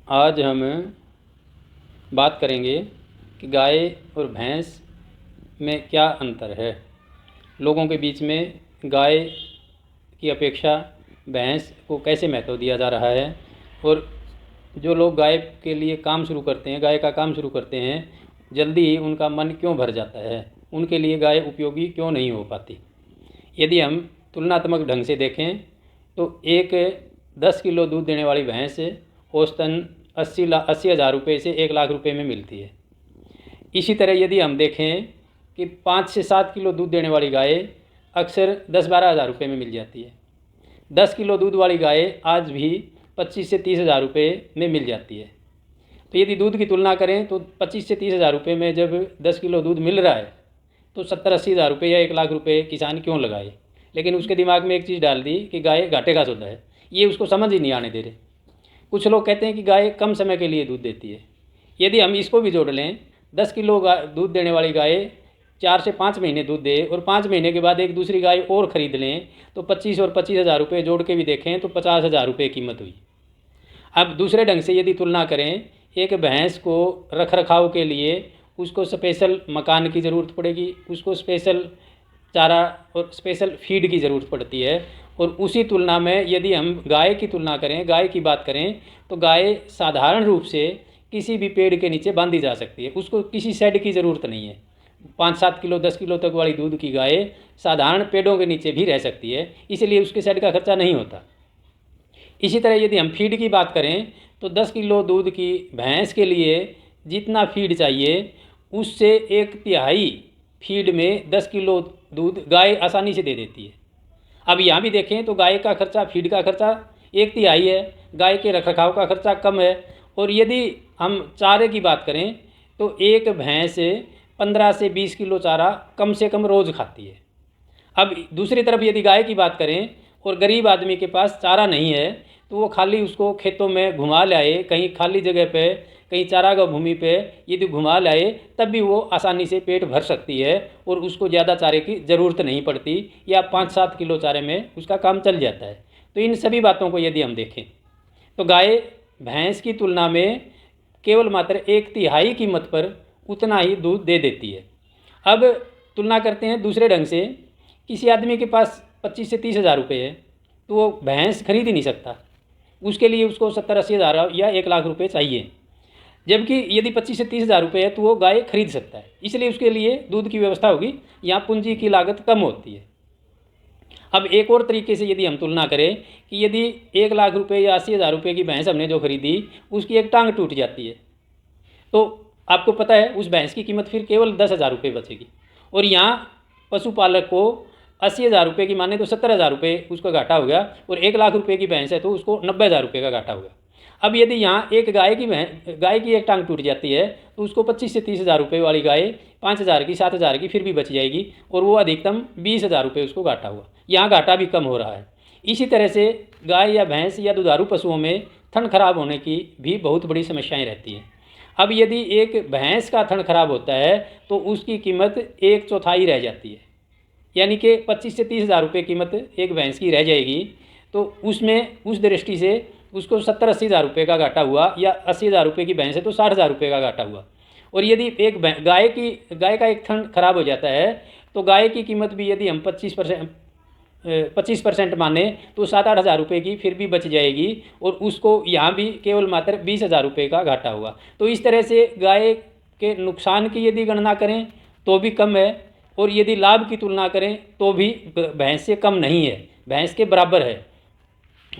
आज हम बात करेंगे कि गाय और भैंस में क्या अंतर है। लोगों के बीच में गाय की अपेक्षा भैंस को कैसे महत्व दिया जा रहा है, और जो लोग गाय के लिए काम शुरू करते हैं, गाय का काम शुरू करते हैं, जल्दी ही उनका मन क्यों भर जाता है, उनके लिए गाय उपयोगी क्यों नहीं हो पाती। यदि हम तुलनात्मक ढंग से देखें तो एक 10 किलो दूध देने वाली भैंस औसतन 80,000 रुपये से 1 लाख रुपये में मिलती है। इसी तरह यदि हम देखें कि 5 से 7 किलो दूध देने वाली गाय अक्सर 10-12 हज़ार रुपये में मिल जाती है। 10 किलो दूध वाली गाय आज भी 25 से 30 हज़ार रुपये में मिल जाती है। तो यदि दूध की तुलना करें तो 25 से 30 हज़ार रुपये में जब 10 किलो दूध मिल रहा है तो 70-80 हज़ार रुपये या 1 लाख रुपये किसान क्यों लगाए। लेकिन उसके दिमाग में एक चीज़ डाल दी कि गाय घाटे का सौदा है, ये उसको समझ ही नहीं आने दे रहे। कुछ लोग कहते हैं कि गाय कम समय के लिए दूध देती है। यदि हम इसको भी जोड़ लें, 10 किलो दूध देने वाली गाय 4 से 5 महीने दूध दे और 5 महीने के बाद एक दूसरी गाय और ख़रीद लें तो 25 और 25 हज़ार रुपये जोड़ के भी देखें तो 50 हज़ार रुपये कीमत हुई। अब दूसरे ढंग से यदि तुलना करें, एक भैंस को रख रखाव के लिए उसको स्पेशल मकान की ज़रूरत पड़ेगी, उसको स्पेशल चारा और स्पेशल फीड की ज़रूरत पड़ती है। और उसी तुलना में यदि हम गाय की तुलना करें, गाय की बात करें तो गाय साधारण रूप से किसी भी पेड़ के नीचे बांधी जा सकती है, उसको किसी शेड की ज़रूरत नहीं है। 5-7 किलो 10 किलो तक वाली दूध की गाय साधारण पेड़ों के नीचे भी रह सकती है, इसलिए उसके शेड का खर्चा नहीं होता। इसी तरह यदि हम फीड की बात करें तो 10 किलो दूध की भैंस के लिए जितना फीड चाहिए उससे 1/3 फीड में 10 किलो दूध गाय आसानी से दे देती है। अब यहाँ भी देखें तो गाय का खर्चा, फीड का खर्चा 1/3 है, गाय के रखरखाव का खर्चा कम है। और यदि हम चारे की बात करें तो एक भैंस 15 से 20 किलो चारा कम से कम रोज़ खाती है। अब दूसरी तरफ यदि गाय की बात करें और गरीब आदमी के पास चारा नहीं है तो वो खाली उसको खेतों में घुमा लाए, कहीं खाली जगह पे, कहीं चारागाह भूमि पे यदि घुमा लाए तब भी वो आसानी से पेट भर सकती है और उसको ज़्यादा चारे की ज़रूरत नहीं पड़ती, या 5-7 किलो चारे में उसका काम चल जाता है। तो इन सभी बातों को यदि हम देखें तो गाय भैंस की तुलना में केवल मात्र 1/3 कीमत पर उतना ही दूध दे देती है। अब तुलना करते हैं दूसरे ढंग से, किसी आदमी के पास 25 से 30 हज़ार रुपये है तो वो भैंस खरीद ही नहीं सकता, उसके लिए उसको 70-80 हज़ार या 1 लाख रुपये चाहिए। जबकि यदि 25 से 30 हज़ार रुपये है तो वो गाय खरीद सकता है, इसलिए उसके लिए दूध की व्यवस्था होगी, यहाँ पूंजी की लागत कम होती है। अब एक और तरीके से यदि हम तुलना करें कि यदि 1 लाख रुपये या 80 हज़ार रुपये की भैंस हमने जो खरीदी उसकी एक टांग टूट जाती है तो आपको पता है उस भैंस की कीमत फिर केवल 10 हज़ार रुपये बचेगी। और यहाँ पशुपालक को 80 हज़ार रुपये की माने तो 70 हज़ार रुपये उसका घाटा हो गया, और 1 लाख रुपये की भैंस है तो उसको 90 हज़ार रुपये का घाटा होगा। अब यदि यहाँ एक गाय की एक टांग टूट जाती है तो उसको 25 से 30 हज़ार रुपये वाली गाय 5 हज़ार की, 7 हज़ार की फिर भी बच जाएगी, और वो अधिकतम 20 हज़ार रुपये उसको घाटा हुआ। यहाँ घाटा भी कम हो रहा है। इसी तरह से गाय या भैंस या दुधारू पशुओं में थन खराब होने की भी बहुत बड़ी समस्याएं रहती हैं। अब यदि एक भैंस का थन खराब होता है तो उसकी कीमत 1/4 रह जाती है, यानी कि 25 से 30 हज़ार रुपये कीमत एक भैंस की रह जाएगी। तो उसमें उस दृष्टि से उसको 70-80 हज़ार रुपये का घाटा हुआ, या 80 हज़ार रुपये की भैंस है तो 60 हज़ार रुपये का घाटा हुआ। और यदि एक गाय का एक थन खराब हो जाता है तो गाय की कीमत भी यदि हम 25% माने तो 7-8 हज़ार रुपये की फिर भी बच जाएगी, और उसको यहाँ भी केवल मात्र 20 हज़ार रुपये का घाटा हुआ। तो इस तरह से गाय के नुकसान की यदि गणना करें तो भी कम है, और यदि लाभ की तुलना करें तो भी भैंस से कम नहीं है, भैंस के बराबर है।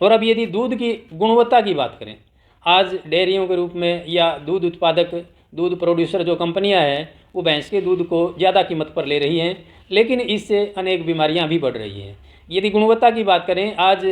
और अब यदि दूध की गुणवत्ता की बात करें, आज डेयरियों के रूप में या दूध उत्पादक, दूध प्रोड्यूसर जो कंपनियां हैं वो भैंस के दूध को ज़्यादा कीमत पर ले रही हैं, लेकिन इससे अनेक बीमारियां भी बढ़ रही हैं। यदि गुणवत्ता की बात करें, आज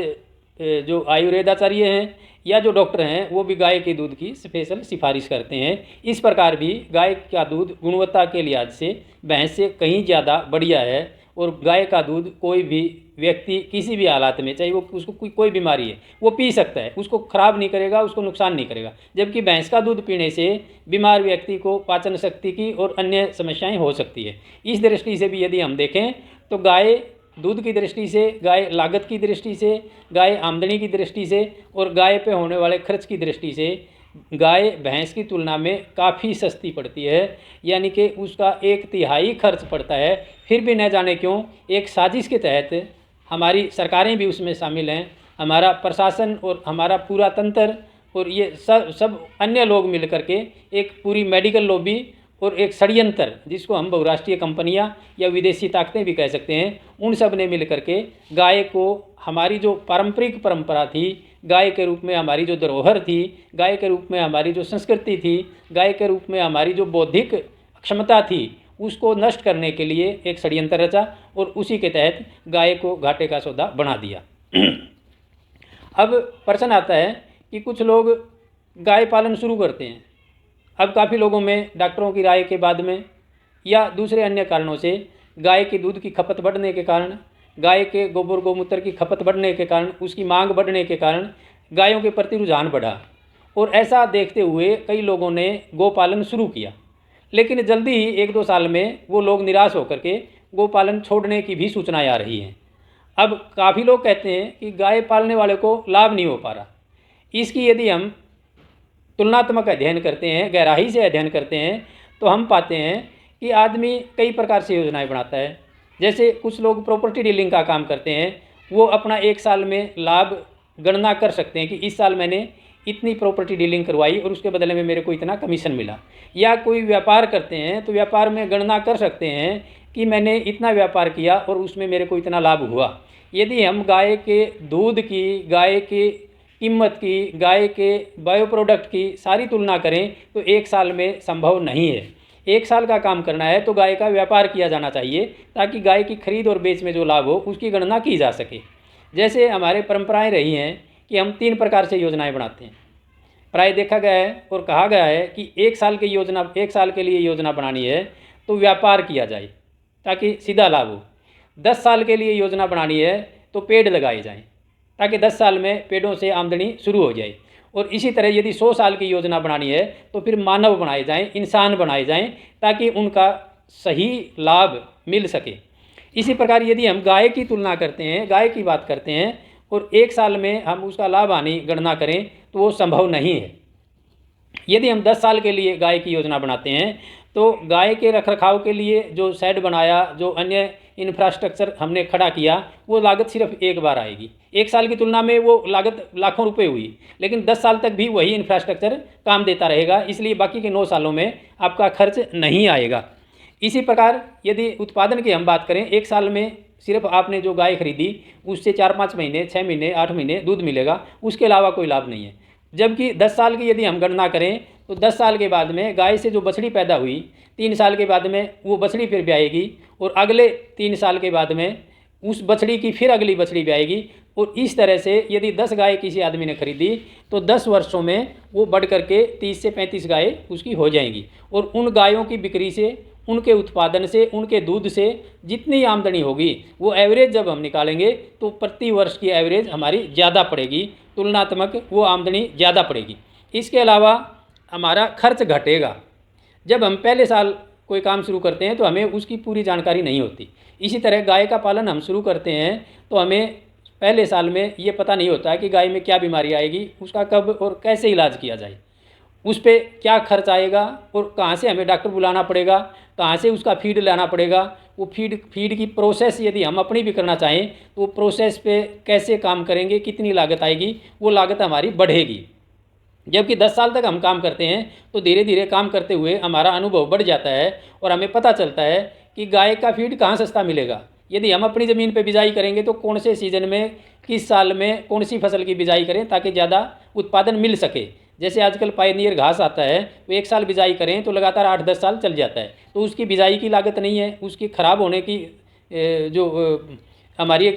जो आयुर्वेदाचार्य हैं या जो डॉक्टर हैं वो भी गाय के दूध की स्पेशल सिफारिश करते हैं। इस प्रकार भी गाय का दूध गुणवत्ता के लिहाज से भैंस से कहीं ज़्यादा बढ़िया है, और गाय का दूध कोई भी व्यक्ति किसी भी हालात में, चाहे वो उसको कोई बीमारी है, वो पी सकता है, उसको ख़राब नहीं करेगा, उसको नुकसान नहीं करेगा। जबकि भैंस का दूध पीने से बीमार व्यक्ति को पाचन शक्ति की और अन्य समस्याएं हो सकती है। इस दृष्टि से भी यदि हम देखें तो गाय दूध की दृष्टि से, गाय लागत की दृष्टि से, गाय आमदनी की दृष्टि से और गाय पे होने वाले खर्च की दृष्टि से गाय भैंस की तुलना में काफ़ी सस्ती पड़ती है, यानी कि उसका 1/3 खर्च पड़ता है। फिर भी न जाने क्यों एक साजिश के तहत हमारी सरकारें भी उसमें शामिल हैं, हमारा प्रशासन और हमारा पूरा तंत्र और ये सब अन्य लोग मिल करके एक पूरी मेडिकल लॉबी और एक षड्यंत्र, जिसको हम बहुराष्ट्रीय कंपनियां या विदेशी ताकतें भी कह सकते हैं, उन सब ने मिल करके गाय को, हमारी जो पारंपरिक परंपरा थी, गाय के रूप में हमारी जो धरोहर थी, गाय के रूप में हमारी जो संस्कृति थी, गाय के रूप में हमारी जो बौद्धिक क्षमता थी, उसको नष्ट करने के लिए एक षड्यंत्र रचा और उसी के तहत गाय को घाटे का सौदा बना दिया। अब प्रश्न आता है कि कुछ लोग गाय पालन शुरू करते हैं। अब काफ़ी लोगों में डॉक्टरों की राय के बाद में या दूसरे अन्य कारणों से गाय के दूध की खपत बढ़ने के कारण, गाय के गोबर गोमूत्र की खपत बढ़ने के कारण, उसकी मांग बढ़ने के कारण गायों के प्रति रुझान बढ़ा और ऐसा देखते हुए कई लोगों ने गोपालन शुरू किया। लेकिन जल्दी ही 1-2 साल में वो लोग निराश होकर के गोपालन छोड़ने की भी सूचनाएं आ रही हैं। अब काफ़ी लोग कहते हैं कि गाय पालने वाले को लाभ नहीं हो पा रहा। इसकी यदि हम तुलनात्मक अध्ययन करते हैं, गहराई से अध्ययन करते हैं, तो हम पाते हैं कि आदमी कई प्रकार से योजनाएं बनाता है। जैसे कुछ लोग प्रॉपर्टी डीलिंग का काम करते हैं, वो अपना 1 साल में लाभ गणना कर सकते हैं कि इस साल मैंने इतनी प्रॉपर्टी डीलिंग करवाई और उसके बदले में मेरे को इतना कमीशन मिला। या कोई व्यापार करते हैं तो व्यापार में गणना कर सकते हैं कि मैंने इतना व्यापार किया और उसमें मेरे को इतना लाभ हुआ। यदि हम गाय के दूध की, गाय की कीमत की, गाय के बायो प्रोडक्ट की सारी तुलना करें तो 1 साल में संभव नहीं है। 1 साल का काम करना है तो गाय का व्यापार किया जाना चाहिए, ताकि गाय की खरीद और बेच में जो लाभ हो उसकी गणना की जा सके। जैसे हमारे परंपराएं रही हैं कि हम 3 प्रकार से योजनाएं बनाते हैं। प्राय देखा गया है और कहा गया है कि 1 साल की योजना, 1 साल के लिए योजना बनानी है तो व्यापार किया जाए ताकि सीधा लाभ हो। 10 साल के लिए योजना बनानी है तो पेड़ लगाए जाएं ताकि 10 साल में पेड़ों से आमदनी शुरू हो जाए। और इसी तरह यदि 100 साल की योजना बनानी है तो फिर मानव बनाए जाएं, इंसान बनाए जाएं, ताकि उनका सही लाभ मिल सके। इसी प्रकार यदि हम गाय की तुलना करते हैं, गाय की बात करते हैं और 1 साल में हम उसका लाभ हानि गणना करें तो वो संभव नहीं है। यदि हम 10 साल के लिए गाय की योजना बनाते हैं तो गाय के रखरखाव के लिए जो शेड बनाया, जो अन्य इंफ्रास्ट्रक्चर हमने खड़ा किया, वो लागत सिर्फ एक बार आएगी। 1 साल की तुलना में वो लागत लाखों रुपए हुई, लेकिन 10 साल तक भी वही इंफ्रास्ट्रक्चर काम देता रहेगा, इसलिए बाकी के 9 सालों में आपका खर्च नहीं आएगा। इसी प्रकार यदि उत्पादन की हम बात करें, 1 साल में सिर्फ आपने जो गाय खरीदी उससे 4-5 महीने, 6 महीने, 8 महीने दूध मिलेगा, उसके अलावा कोई लाभ नहीं है। जबकि 10 साल की यदि हम गणना करें तो 10 साल के बाद में गाय से जो बछड़ी पैदा हुई, 3 साल के बाद में वो बछड़ी फिर ब्याएगी और अगले 3 साल के बाद में उस बछड़ी की फिर अगली बछड़ी ब्याएगी। और इस तरह से यदि 10 गाय किसी आदमी ने खरीदी तो 10 वर्षों में वो बढ़ करके 30 से 35 गाय उसकी हो जाएंगी। और उन गायों की बिक्री से, उनके उत्पादन से, उनके दूध से जितनी आमदनी होगी वो एवरेज जब हम निकालेंगे तो प्रति वर्ष की एवरेज हमारी ज़्यादा पड़ेगी, तुलनात्मक वो आमदनी ज़्यादा पड़ेगी। इसके अलावा हमारा खर्च घटेगा। जब हम पहले साल कोई काम शुरू करते हैं तो हमें उसकी पूरी जानकारी नहीं होती। इसी तरह गाय का पालन हम शुरू करते हैं तो हमें पहले साल में ये पता नहीं होता है कि गाय में क्या बीमारी आएगी, उसका कब और कैसे इलाज किया जाए, उस पर क्या खर्च आएगा और कहाँ से हमें डॉक्टर बुलाना पड़ेगा, कहाँ से उसका फीड लाना पड़ेगा। वो फीड की प्रोसेस यदि हम अपनी भी करना चाहें तो वो प्रोसेस पे कैसे काम करेंगे, कितनी लागत आएगी, वो लागत हमारी बढ़ेगी। जबकि 10 साल तक हम काम करते हैं तो धीरे धीरे काम करते हुए हमारा अनुभव बढ़ जाता है और हमें पता चलता है कि गाय का फीड कहाँ सस्ता मिलेगा। यदि हम अपनी ज़मीन पे बिजाई करेंगे तो कौन से सीज़न में, किस साल में कौन सी फसल की बिजाई करें ताकि ज़्यादा उत्पादन मिल सके। जैसे आजकल पायनियर घास आता है, वो 1 साल बिजाई करें तो लगातार 8-10 साल चल जाता है, तो उसकी बिजाई की लागत नहीं है, उसकी ख़राब होने की जो हमारी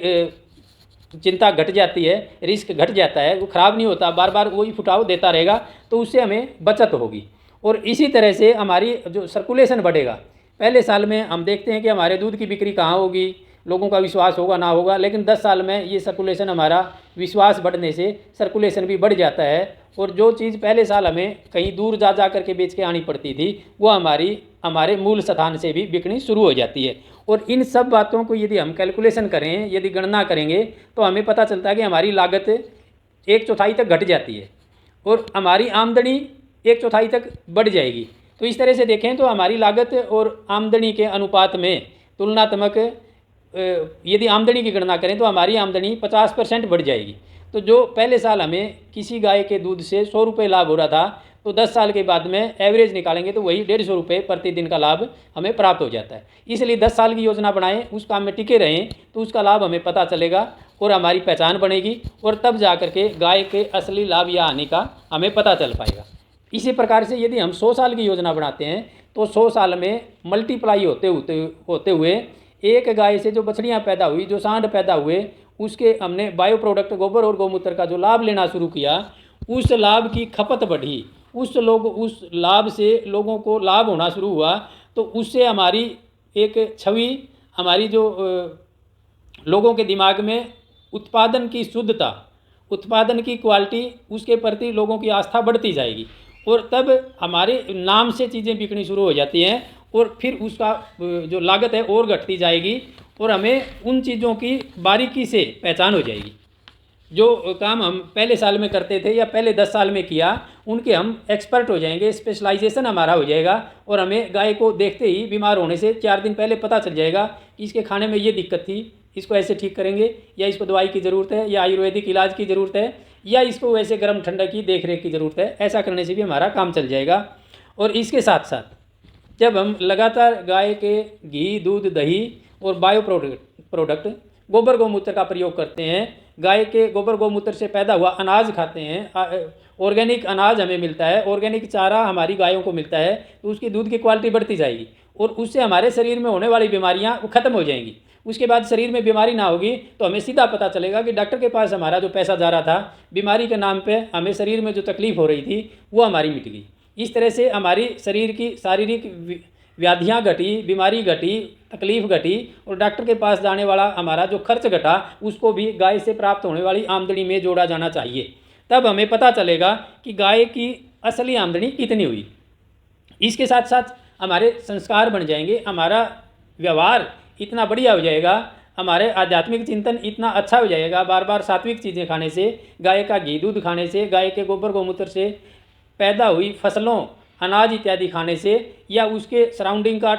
चिंता घट जाती है, रिस्क घट जाता है, वो ख़राब नहीं होता, बार बार वही फुटाव देता रहेगा, तो उससे हमें बचत होगी। और इसी तरह से हमारी जो सर्कुलेशन बढ़ेगा। पहले साल में हम देखते हैं कि हमारे दूध की बिक्री कहाँ होगी, लोगों का विश्वास होगा ना होगा, लेकिन 10 साल में ये सर्कुलेशन, हमारा विश्वास बढ़ने से सर्कुलेशन भी बढ़ जाता है। और जो चीज़ पहले साल हमें कहीं दूर जा कर के बेच के आनी पड़ती थी, वो हमारे मूल स्थान से भी बिकनी शुरू हो जाती है। और इन सब बातों को यदि हम कैलकुलेशन करें, यदि गणना करेंगे तो हमें पता चलता है कि हमारी लागत 1/4 तक घट जाती है और हमारी आमदनी एक चौथाई तक बढ़ जाएगी। तो इस तरह से देखें तो हमारी लागत और आमदनी के अनुपात में तुलनात्मक यदि आमदनी की गणना करें तो हमारी आमदनी 50% बढ़ जाएगी। तो जो पहले साल हमें किसी गाय के दूध से 100 रुपये लाभ हो रहा था, तो 10 साल के बाद में एवरेज निकालेंगे तो वही 150 रुपये प्रतिदिन का लाभ हमें प्राप्त हो जाता है। इसलिए 10 साल की योजना बनाएं, उस काम में टिके रहें, तो उसका लाभ हमें पता चलेगा और हमारी पहचान बनेगी, और तब जा कर के गाय के असली लाभ या हानि का हमें पता चल पाएगा। इसी प्रकार से यदि हम 100 साल की योजना बनाते हैं तो 100 साल में मल्टीप्लाई होते हुए एक गाय से जो बछड़ियाँ पैदा हुई, जो सांड पैदा हुए, उसके हमने बायो प्रोडक्ट गोबर और गौमूत्र का जो लाभ लेना शुरू किया, उस लाभ की खपत बढ़ी, उस लाभ से लोगों को लाभ होना शुरू हुआ, तो उससे हमारी एक छवि, हमारी जो लोगों के दिमाग में उत्पादन की शुद्धता, उत्पादन की क्वालिटी, उसके प्रति लोगों की आस्था बढ़ती जाएगी, और तब हमारे नाम से चीज़ें बिकनी शुरू हो जाती हैं, और फिर उसका जो लागत है और घटती जाएगी, और हमें उन चीज़ों की बारीकी से पहचान हो जाएगी। जो काम हम पहले साल में करते थे या पहले 10 साल में किया, उनके हम एक्सपर्ट हो जाएंगे, स्पेशलाइजेशन हमारा हो जाएगा, और हमें गाय को देखते ही बीमार होने से 4 दिन पहले पता चल जाएगा कि इसके खाने में ये दिक्कत थी, इसको ऐसे ठीक करेंगे, या इसको दवाई की ज़रूरत है, या आयुर्वेदिक इलाज की ज़रूरत है, या इसको वैसे गर्म ठंडा की देख रेख की ज़रूरत है। ऐसा करने से भी हमारा काम चल जाएगा। और इसके साथ साथ जब हम लगातार गाय के घी, दूध, दही और बायो प्रोडक्ट गोबर गौमूत्र का प्रयोग करते हैं, गाय के गोबर गौमूत्र से पैदा हुआ अनाज खाते हैं, ऑर्गेनिक अनाज हमें मिलता है, ऑर्गेनिक चारा हमारी गायों को मिलता है, तो उसकी दूध की क्वालिटी बढ़ती जाएगी, और उससे हमारे शरीर में होने वाली बीमारियां ख़त्म हो जाएंगी। उसके बाद शरीर में बीमारी ना होगी तो हमें सीधा पता चलेगा कि डॉक्टर के पास हमारा जो पैसा जा रहा था बीमारी के नाम पे, हमें शरीर में जो तकलीफ़ हो रही थी वो हमारी मिट गई। इस तरह से हमारी शरीर की शारीरिक व्याधियाँ घटी, बीमारी घटी, तकलीफ़ घटी, और डॉक्टर के पास जाने वाला हमारा जो खर्च घटा, उसको भी गाय से प्राप्त होने वाली आमदनी में जोड़ा जाना चाहिए। तब हमें पता चलेगा कि गाय की असली आमदनी कितनी हुई। इसके साथ साथ हमारे संस्कार बन जाएंगे, हमारा व्यवहार इतना बढ़िया हो जाएगा, हमारे आध्यात्मिक चिंतन इतना अच्छा हो जाएगा, बार बार सात्विक चीज़ें खाने से, गाय का घी दूध खाने से, गाय के गोबर गौमूत्र से पैदा हुई फसलों, अनाज इत्यादि खाने से, या उसके सराउंडिंग का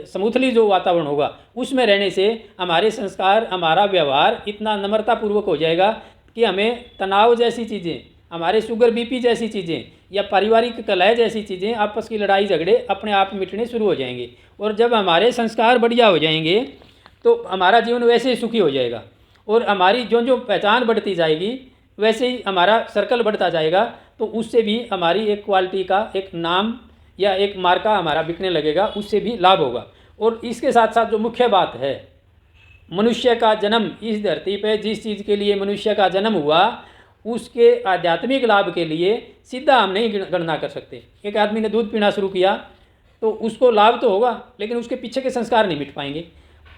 समूथली जो वातावरण होगा उसमें रहने से हमारे संस्कार, हमारा व्यवहार इतना नम्रतापूर्वक हो जाएगा कि हमें तनाव जैसी चीज़ें, हमारे शुगर बीपी जैसी चीज़ें, या पारिवारिक कलह जैसी चीज़ें, आपस की लड़ाई झगड़े अपने आप मिटने शुरू हो जाएंगे। और जब हमारे संस्कार बढ़िया हो जाएंगे तो हमारा जीवन वैसे ही सुखी हो जाएगा, और हमारी जो जो पहचान बढ़ती जाएगी वैसे ही हमारा सर्कल बढ़ता जाएगा, तो उससे भी हमारी एक क्वालिटी का एक नाम या एक मार्का हमारा बिकने लगेगा, उससे भी लाभ होगा। और इसके साथ साथ जो मुख्य बात है, मनुष्य का जन्म इस धरती पे जिस चीज़ के लिए मनुष्य का जन्म हुआ, उसके आध्यात्मिक लाभ के लिए सीधा हम नहीं गणना कर सकते। एक आदमी ने दूध पीना शुरू किया तो उसको लाभ तो होगा, लेकिन उसके पीछे के संस्कार नहीं मिट पाएंगे।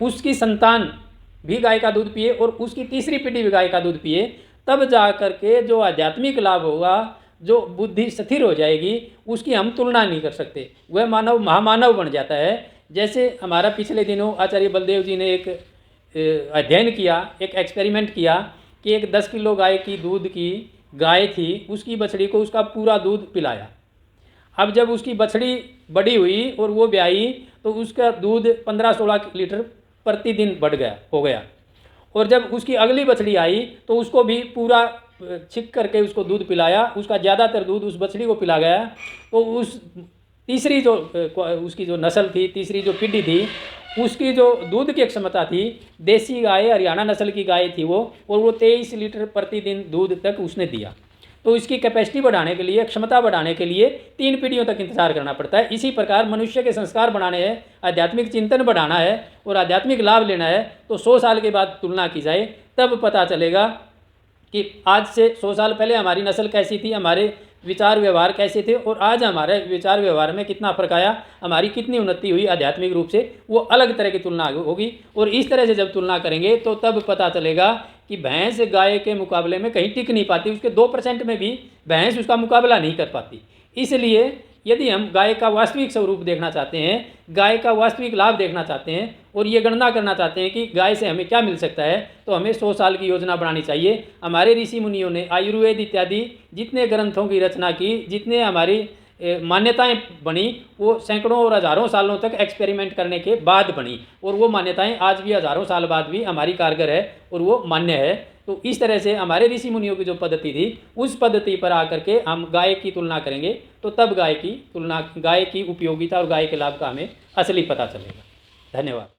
उसकी संतान भी गाय का दूध पिए और उसकी तीसरी पीढ़ी भी गाय का दूध पिए, तब जा कर के जो आध्यात्मिक लाभ होगा, जो बुद्धि स्थिर हो जाएगी, उसकी हम तुलना नहीं कर सकते। वह मानव महामानव बन जाता है। जैसे हमारा पिछले दिनों आचार्य बलदेव जी ने एक अध्ययन किया, एक एक्सपेरिमेंट किया कि एक 10 किलो गाय की दूध की गाय थी, उसकी बछड़ी को उसका पूरा दूध पिलाया। अब जब उसकी बछड़ी बड़ी हुई और वो ब्याई तो उसका दूध 15-16 लीटर प्रतिदिन हो गया। और जब उसकी अगली बछड़ी आई तो उसको भी पूरा छिक करके उसको दूध पिलाया, उसका ज़्यादातर दूध उस बछड़ी को पिला गया। तो उस तीसरी जो उसकी जो नस्ल थी, तीसरी जो पीढ़ी थी, उसकी जो दूध की क्षमता थी, देसी गाय हरियाणा नस्ल की गाय थी वो, और वो 23 लीटर प्रतिदिन दूध तक उसने दिया। तो इसकी कैपेसिटी बढ़ाने के लिए, क्षमता बढ़ाने के लिए 3 पीढ़ियों तक इंतजार करना पड़ता है। इसी प्रकार मनुष्य के संस्कार बढ़ाने हैं, आध्यात्मिक चिंतन बढ़ाना है और आध्यात्मिक लाभ लेना है, तो 100 साल के बाद तुलना की जाए, तब पता चलेगा कि आज से 100 साल पहले हमारी नस्ल कैसी थी, हमारे विचार व्यवहार कैसे थे, और आज हमारे विचार व्यवहार में कितना फर्क आया, हमारी कितनी उन्नति हुई आध्यात्मिक रूप से, वो अलग तरह की तुलना होगी। और इस तरह से जब तुलना करेंगे तो तब पता चलेगा कि भैंस गाय के मुकाबले में कहीं टिक नहीं पाती, उसके 2% में भी भैंस उसका मुकाबला नहीं कर पाती। इसलिए यदि हम गाय का वास्तविक स्वरूप देखना चाहते हैं, गाय का वास्तविक लाभ देखना चाहते हैं और ये गणना करना चाहते हैं कि गाय से हमें क्या मिल सकता है, तो हमें 100 साल की योजना बनानी चाहिए। हमारे ऋषि मुनियों ने आयुर्वेद इत्यादि जितने ग्रंथों की रचना की, जितने हमारी मान्यताएं बनी, वो सैकड़ों और हज़ारों सालों तक एक्सपेरिमेंट करने के बाद बनी, और वो मान्यताएं आज भी हज़ारों साल बाद भी हमारी कारगर है और वो मान्य है। तो इस तरह से हमारे ऋषि मुनियों की जो पद्धति थी, उस पद्धति पर आकर के हम गाय की तुलना करेंगे, तो तब गाय की उपयोगिता और गाय के लाभ का हमें असली पता चलेगा। धन्यवाद।